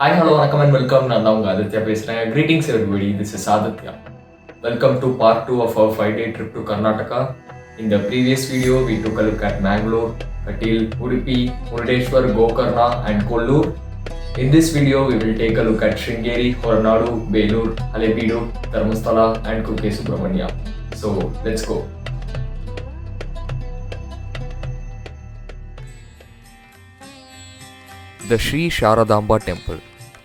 Hi, hello, வணக்கம் and welcome. நான் தான் உங்க ஆதித்யா பேசுறேன். Greetings everybody. This is Aditya. Welcome to part 2 of our 5-day trip to Karnataka. In the previous video, we took a look at Mangalore, Katil, Udupi, Murdeshwar, Gokarna and Kollur. In this video, we will take a look at Sringeri, Horanadu, Belur, Halebidu, Dharmasthala and Kukke Subrahmanya. So, let's go. The Sri Sharadamba temple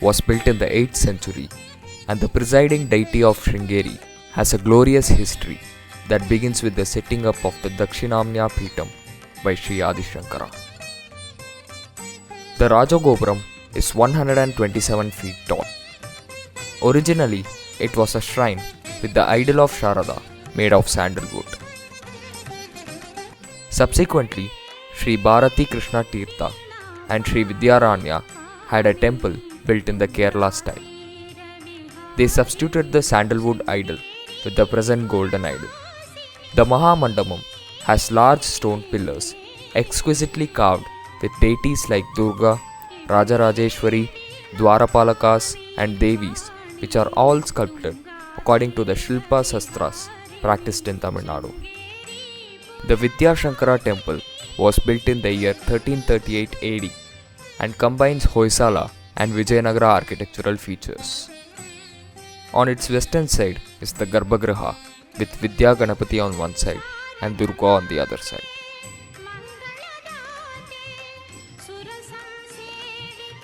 was built in the 8th century, and the presiding deity of Sringeri has a glorious history that begins with the setting up of the Dakshinamnya Peetham by Sri Adi Shankara. The Rajagopuram is 127 feet tall. Originally, it was a shrine with the idol of Sharada made of sandalwood. Subsequently, Sri Bharati Krishna Tirtha and Sri Vidyaranya had a temple built in the Kerala style. They substituted the sandalwood idol with the present golden idol. The Mahamandapam has large stone pillars exquisitely carved with deities like Durga, Rajarajeshwari, Dwarapalakas and Devis, which are all sculpted according to the Shilpa Sastras practiced in Tamil Nadu. The Vidya Shankara temple was built in the year 1338 AD and combines Hoysala and Vijayanagara architectural features. On its western side is the Garbhagriha with Vidya Ganapati on one side and Durga on the other side.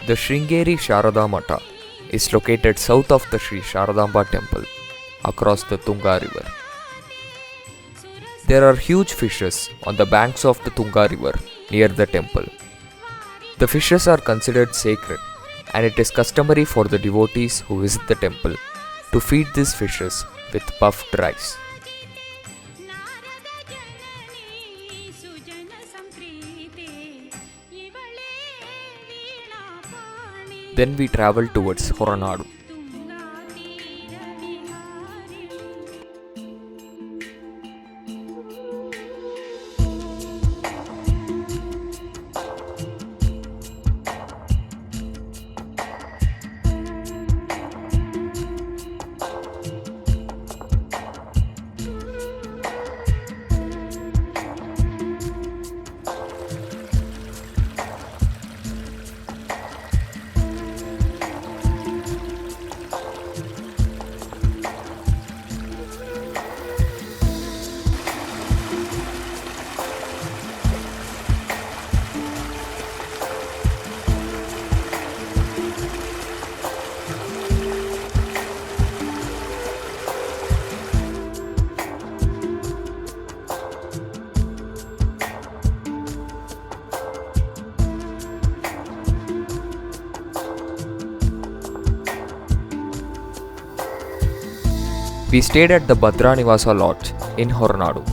The Sringeri Sharada Mata is located south of the Sri Sharadamba temple across the Tunga river. There are huge fishes on the banks of the Tunga river near the temple. The fishes are considered sacred, and it is customary for the devotees who visit the temple to feed these fishes with puffed rice. Then we travel towards Horanadu. We stayed at the Bhadra Nivasa Lodge in Horanadu.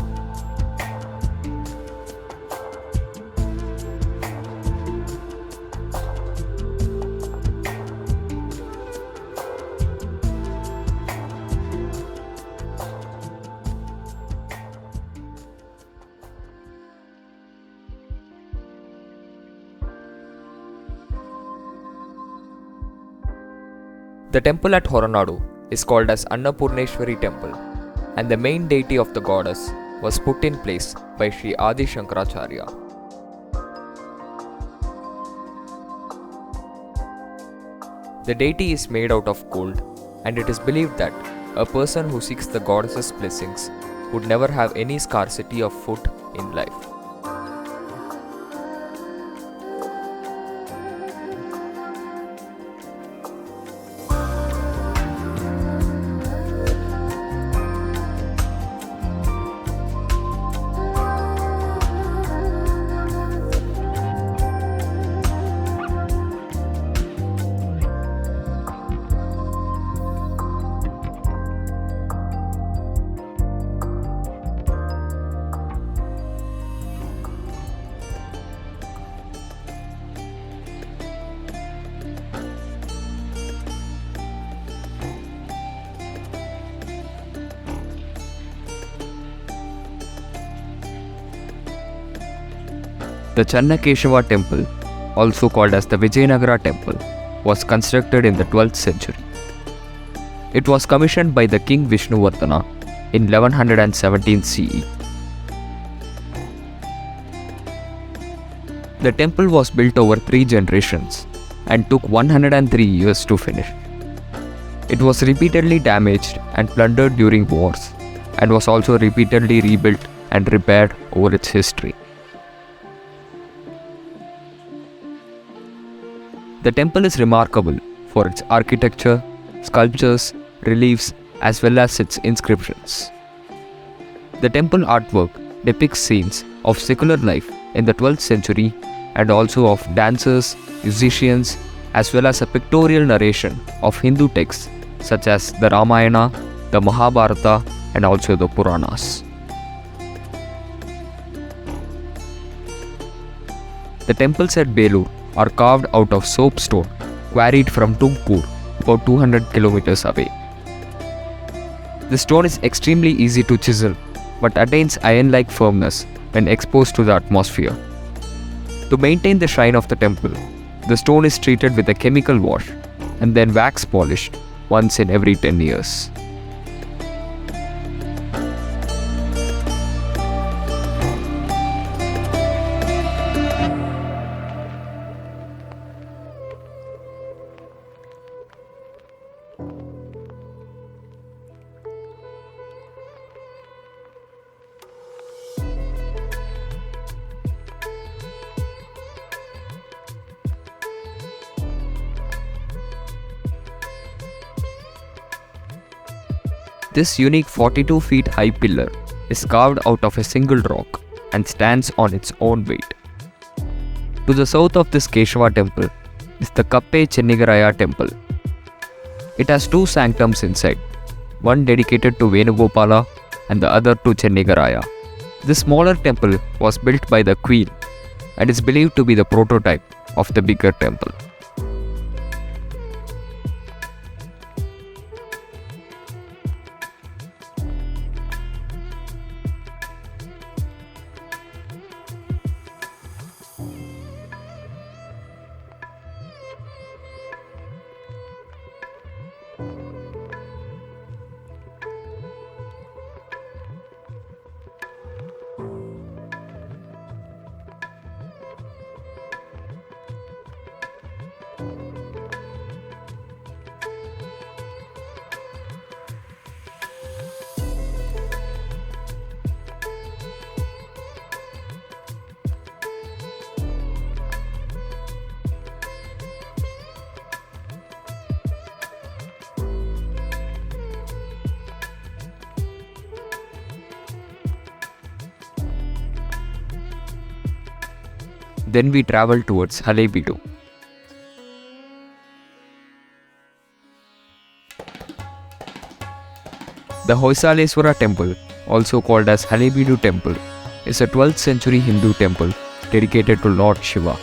The temple at Horanadu is called as Annapurneshwari temple, and the main deity of the goddess was put in place by Sri Adi Shankaracharya. The deity is made out of gold, and it is believed that a person who seeks the goddess's blessings would never have any scarcity of food in life. The Channakeshava temple, also called as the Vijayanagara temple, was constructed in the 12th century. It was commissioned by the King Vishnuvardhana in 1117 CE. The temple was built over 3 generations and took 103 years to finish. It was repeatedly damaged and plundered during wars and was also repeatedly rebuilt and repaired over its history. The temple is remarkable for its architecture, sculptures, reliefs, as well as its inscriptions. The temple artwork depicts scenes of secular life in the 12th century and also of dancers, musicians, as well as a pictorial narration of Hindu texts such as the Ramayana, the Mahabharata, and also the Puranas. The temples at Belur are carved out of soapstone quarried from Tumkur, about 200 kilometers away. The stone is extremely easy to chisel but attains iron-like firmness when exposed to the atmosphere. To maintain the shine of the temple, the stone is treated with a chemical wash and then wax polished once in every 10 years. This unique 42 feet high pillar is carved out of a single rock and stands on its own weight. To the south of this Keshava temple is the Kukke Subrahmanya temple. It has 2 sanctums inside, one dedicated to Venugopala and the other to Chenniggaraya. This smaller temple was built by the queen and is believed to be the prototype of the bigger temple. Then we travel towards Halebidu. The Hoysaleswara temple, also called as Halebidu temple, is a 12th century Hindu temple dedicated to Lord Shiva.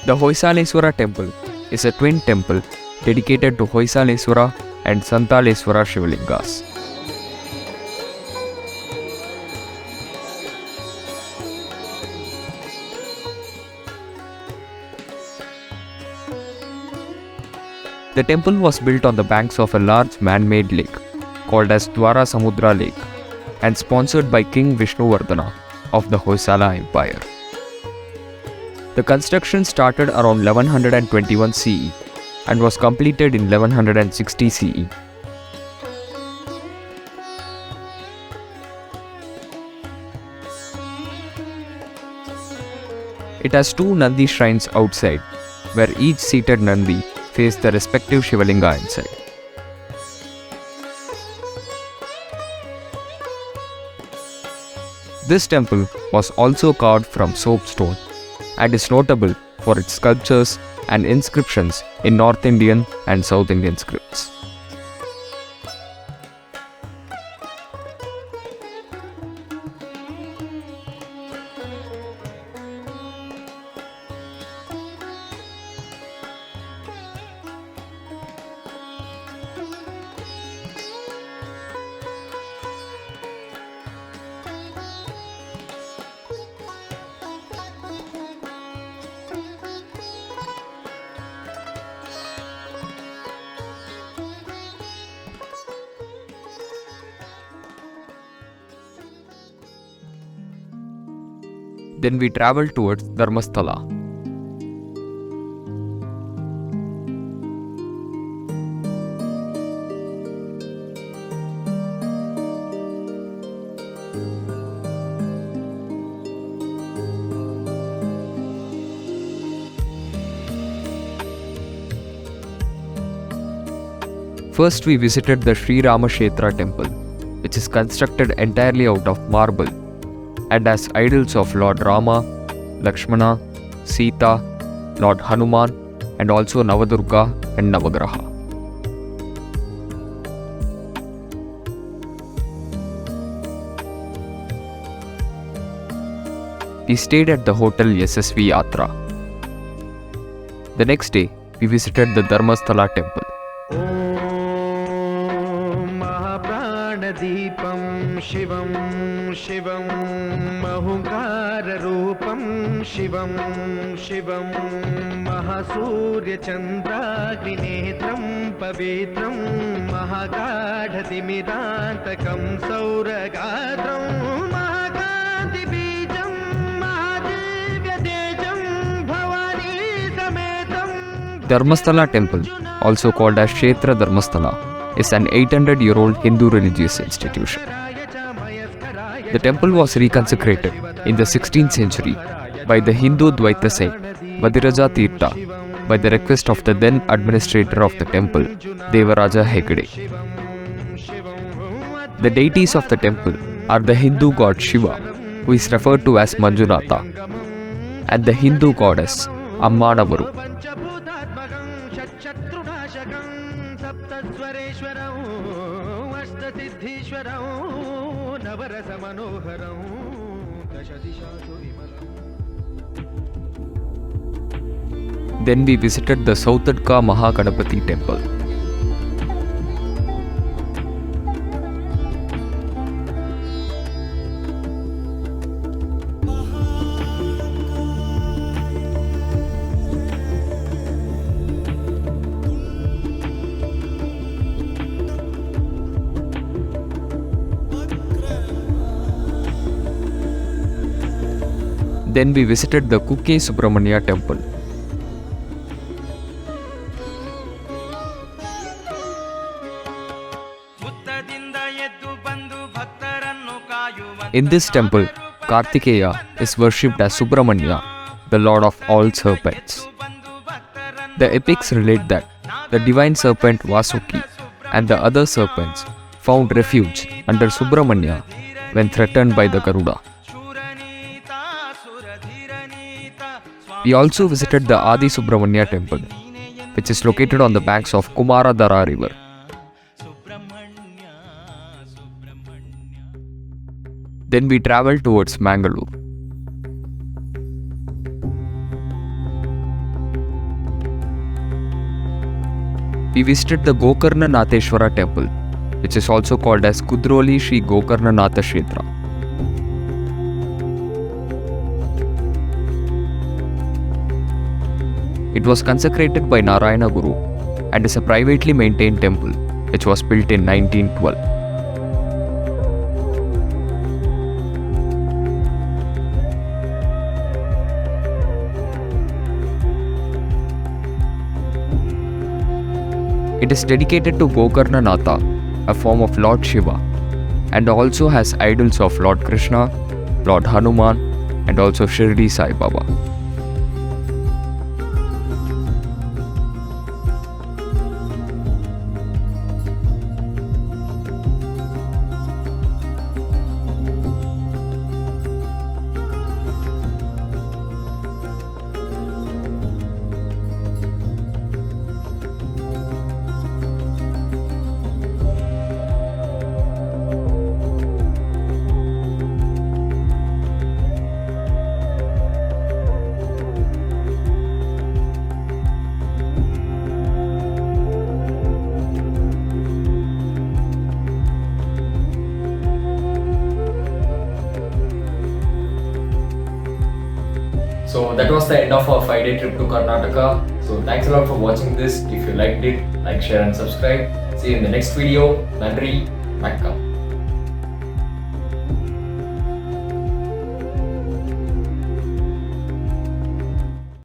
The Hoysaleswara temple is a twin temple dedicated to Hoysaleswara and Santaleswara Shivalingas. The temple was built on the banks of a large man-made lake called as Dwara Samudra Lake and sponsored by King Vishnuvardhana of the Hoysala Empire. The construction started around 1121 CE and was completed in 1160 CE. It has 2 Nandi shrines outside, where each seated Nandi face the respective Shivalinga inside. This temple was also carved from soapstone and is notable for its sculptures and inscriptions in North Indian and South Indian scripts. Then we travel towards Dharmasthala. First, we visited the Rama Kshetra temple, which is constructed entirely out of marble and has idols of Lord Rama, Lakshmana, Sita, Lord Hanuman, and also Navadurga and Navagraha. We stayed at the hotel SSV Yatra. The next day, we visited the Dharmasthala temple. Deepam Shivam Shivam Mahukar Rupam Shivam Shivam Mahasurya Chandragrinetram Pavitram Mahagadhatimirantakam Sauragadram Mahagandibijam Mahadivyadejam Bhavani Sametam. Dharmasthala temple, also called as Kshetra Dharmasthala, is an 800-year-old Hindu religious institution. The temple was reconsecrated in the 16th century by the Hindu Dvaita saint Vadiraja Tirtha by the request of the then administrator of the temple, Devaraja Hegde. The deities of the temple are the Hindu god Shiva, who is referred to as Manjunatha, and the Hindu goddess Ammanavaru. Then we visited the Sowthadka Mahaganapati temple. Then we visited the Kukke Subrahmanya temple. In this temple, Kartikeya is worshipped as Subrahmanya, the lord of all serpents. The epics relate that the divine serpent Vasuki and the other serpents found refuge under Subrahmanya when threatened by the Garuda. We also visited the Adi Subrahmanya temple, which is located on the banks of Kumaradhara river. Then we traveled towards Mangalore. We visited the Gokarnanatha temple, which is also called as Kudroli Shri Gokarnanatha Kshetra. It was consecrated by Narayana Guru and is a privately maintained temple which was built in 1912. It is dedicated to Gokarnanatha, a form of Lord Shiva, and also has idols of Lord Krishna, Lord Hanuman, and also Shirdi Sai Baba. So that was the end of our 5-day trip to Karnataka. So thanks a lot for watching this. If you liked it, like, share and subscribe. See you in the next video. Nandri, Vakam.